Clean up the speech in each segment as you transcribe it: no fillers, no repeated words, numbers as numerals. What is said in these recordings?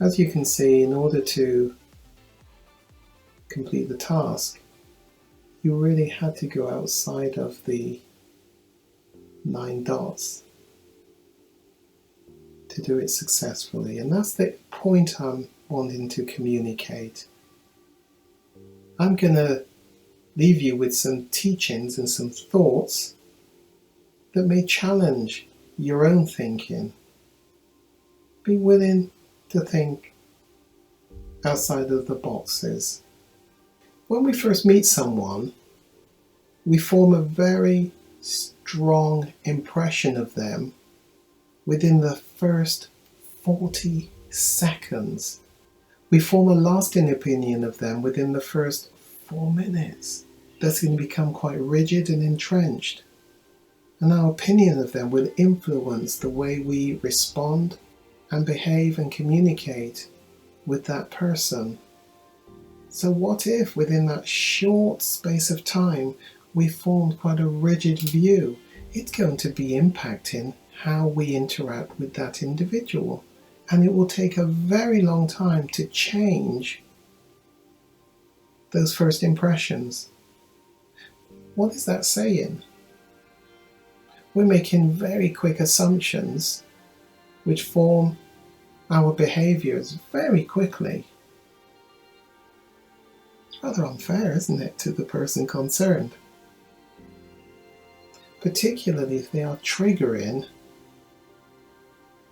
As you can see, in order to complete the task, you really had to go outside of the 9 dots to do it successfully. And that's the point I'm wanting to communicate. I'm going to leave you with some teachings and some thoughts that may challenge your own thinking. Be willing to think outside of the boxes. When we first meet someone, we form a very strong impression of them within the first 40 seconds. We form a lasting opinion of them within the first 4 minutes. That's going to become quite rigid and entrenched. And our opinion of them will influence the way we respond and behave and communicate with that person. So what if within that short space of time we formed quite a rigid view? It's going to be impacting how we interact with that individual. And it will take a very long time to change those first impressions. What is that saying? We're making very quick assumptions which form our behaviours very quickly. It's rather unfair, isn't it, to the person concerned? Particularly if they are triggering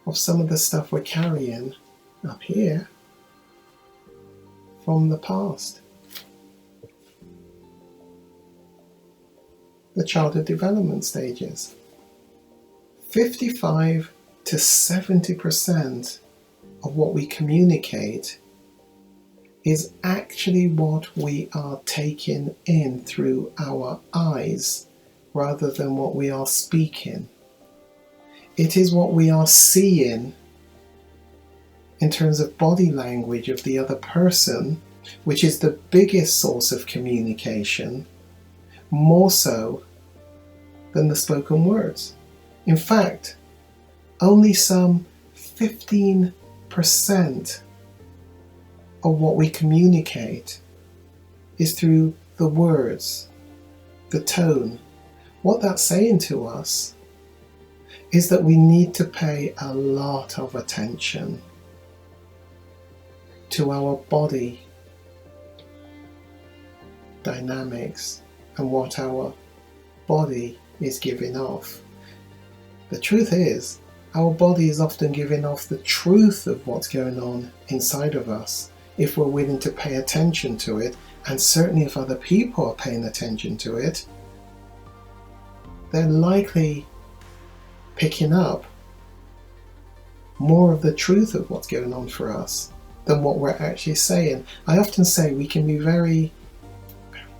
of some of the stuff we're carrying up here from the past. The childhood development stages. 55 to 70% of what we communicate is actually what we are taking in through our eyes rather than what we are speaking. It is what we are seeing in terms of body language of the other person, which is the biggest source of communication, more so than the spoken words. In fact, only some 15% of what we communicate is through the words, the tone. What that's saying to us is that we need to pay a lot of attention to our body dynamics and what our body is giving off. The truth is, our body is often giving off the truth of what's going on inside of us if we're willing to pay attention to it, and certainly if other people are paying attention to it, they're likely picking up more of the truth of what's going on for us than what we're actually saying. I often say we can be very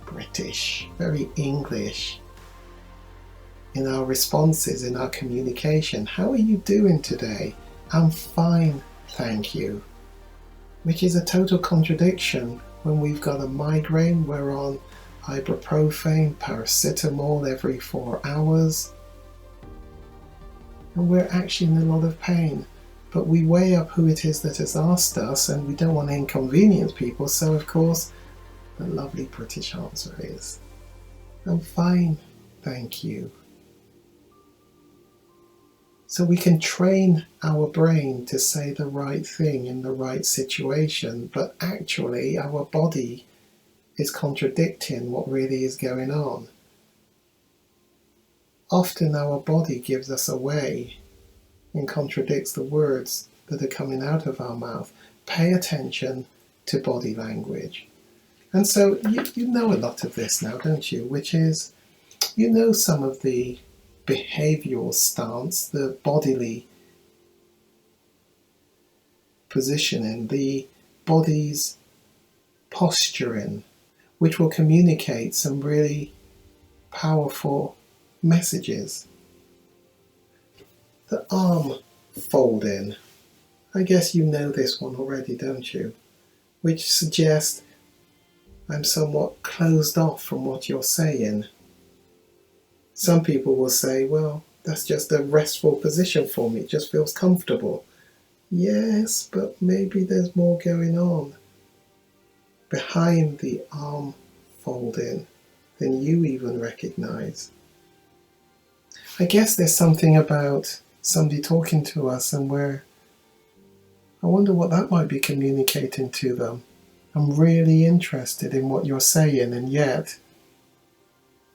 British, very English in our responses, in our communication. How are you doing today? I'm fine, thank you. Which is a total contradiction when we've got a migraine, we're on ibuprofen, paracetamol every 4 hours, and we're actually in a lot of pain. But we weigh up who it is that has asked us, and we don't want to inconvenience people, so of course the lovely British answer is, I'm fine, thank you. So we can train our brain to say the right thing in the right situation, but actually our body is contradicting what really is going on. Often our body gives us away and contradicts the words that are coming out of our mouth. Pay attention to body language. And so you know a lot of this now, don't you? Which is, you know some of the behavioral stance, the bodily positioning, the body's posturing, which will communicate some really powerful messages. The arm folding, I guess you know this one already, don't you? Which suggests I'm somewhat closed off from what you're saying. Some people will say, well, that's just a restful position for me, it just feels comfortable. Yes, but maybe there's more going on behind the arm folding than you even recognize. I guess there's something about somebody talking to us and I wonder what that might be communicating to them. I'm really interested in what you're saying, and yet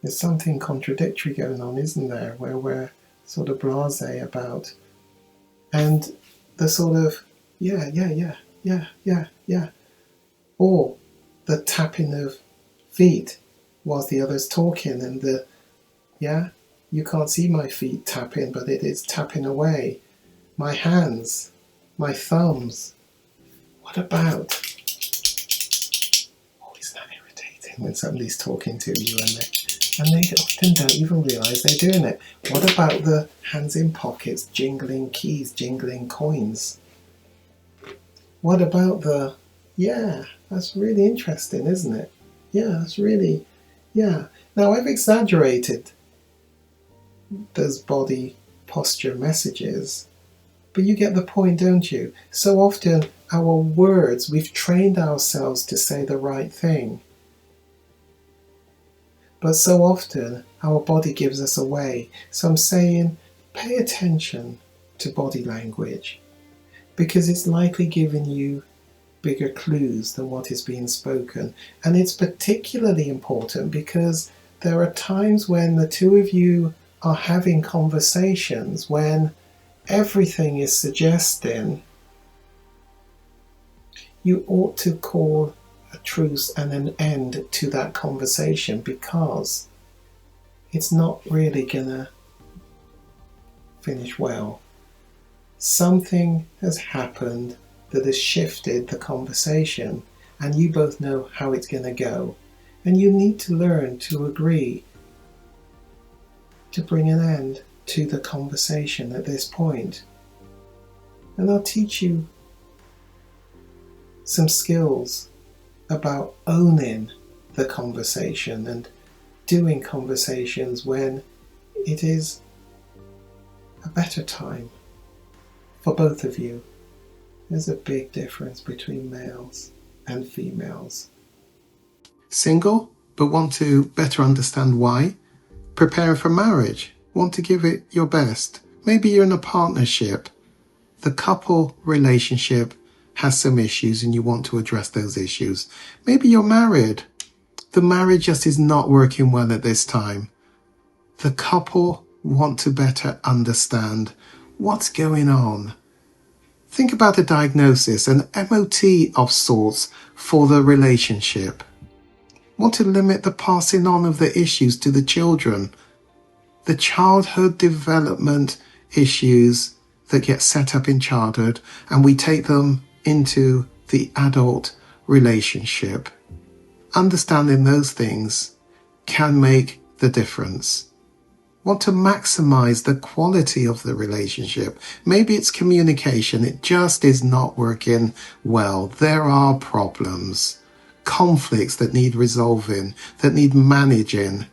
there's something contradictory going on, isn't there, where we're sort of blasé about. And the sort of, yeah, or the tapping of feet whilst the other's talking, and the, yeah, you can't see my feet tapping, but it is tapping away. My hands, my thumbs. What about, oh, isn't that irritating when somebody's talking to you and they often don't even realise they're doing it. What about the hands in pockets, jingling keys, jingling coins? What about the, yeah, that's really interesting, isn't it? Yeah, that's really, yeah. Now, I've exaggerated those body posture messages, but you get the point, don't you? So often our words, we've trained ourselves to say the right thing. But so often our body gives us away. So I'm saying, pay attention to body language, because it's likely giving you bigger clues than what is being spoken. And it's particularly important because there are times when the two of you are having conversations when everything is suggesting you ought to call a truce and an end to that conversation, because it's not really gonna finish well. Something has happened that has shifted the conversation, and you both know how it's gonna go, and you need to learn to agree to bring an end to the conversation at this point. And I'll teach you some skills about owning the conversation and doing conversations when it is a better time for both of you. There's a big difference between males and females. Single, but want to better understand why? Preparing for marriage, want to give it your best. Maybe you're in a partnership. The couple relationship has some issues and you want to address those issues. Maybe you're married. The marriage just is not working well at this time. The couple want to better understand what's going on. Think about a diagnosis, an MOT of sorts for the relationship. Want to limit the passing on of the issues to the children. The childhood development issues that get set up in childhood, and we take them into the adult relationship. Understanding those things can make the difference. Want to maximize the quality of the relationship. Maybe it's communication. It just is not working well. There are problems, conflicts that need resolving, that need managing.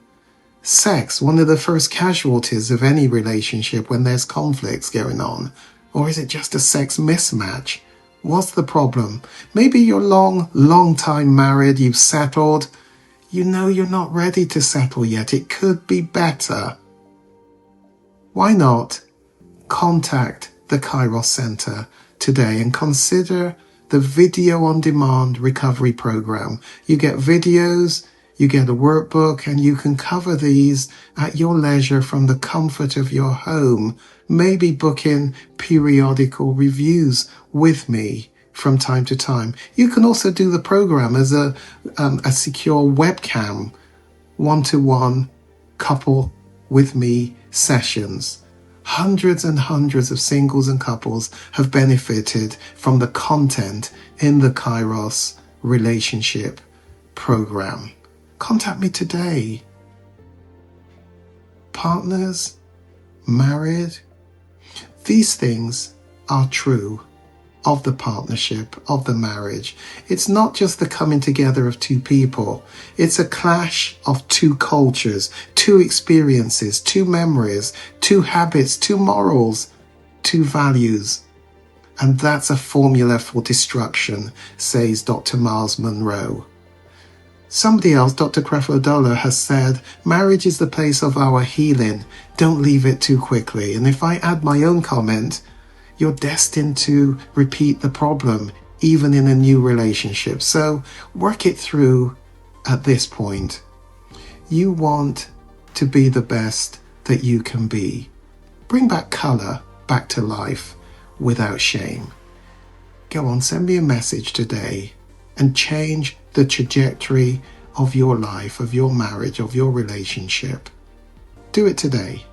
Sex, one of the first casualties of any relationship when there's conflicts going on. Or is it just a sex mismatch? What's the problem? Maybe you're long time married, you've settled. You know you're not ready to settle yet. It could be better. Why not contact the Kairos Center today and consider the video on demand recovery program. You get videos, you get a workbook, and you can cover these at your leisure from the comfort of your home. Maybe book in periodical reviews with me from time to time. You can also do the program as a secure webcam, one-to-one couple with me sessions. Hundreds and hundreds of singles and couples have benefited from the content in the Kairos relationship program. Contact me today. Partners, married, these things are true of the partnership, of the marriage. It's not just the coming together of two people. It's a clash of two cultures, two experiences, two memories, two habits, two morals, two values. And that's a formula for destruction, says Dr. Miles Monroe. Somebody else, Dr. Creflo-Dollar, has said, marriage is the place of our healing. Don't leave it too quickly. And if I add my own comment, you're destined to repeat the problem, even in a new relationship. So work it through at this point. You want to be the best that you can be. Bring back color back to life without shame. Go on, send me a message today and change the trajectory of your life, of your marriage, of your relationship. Do it today.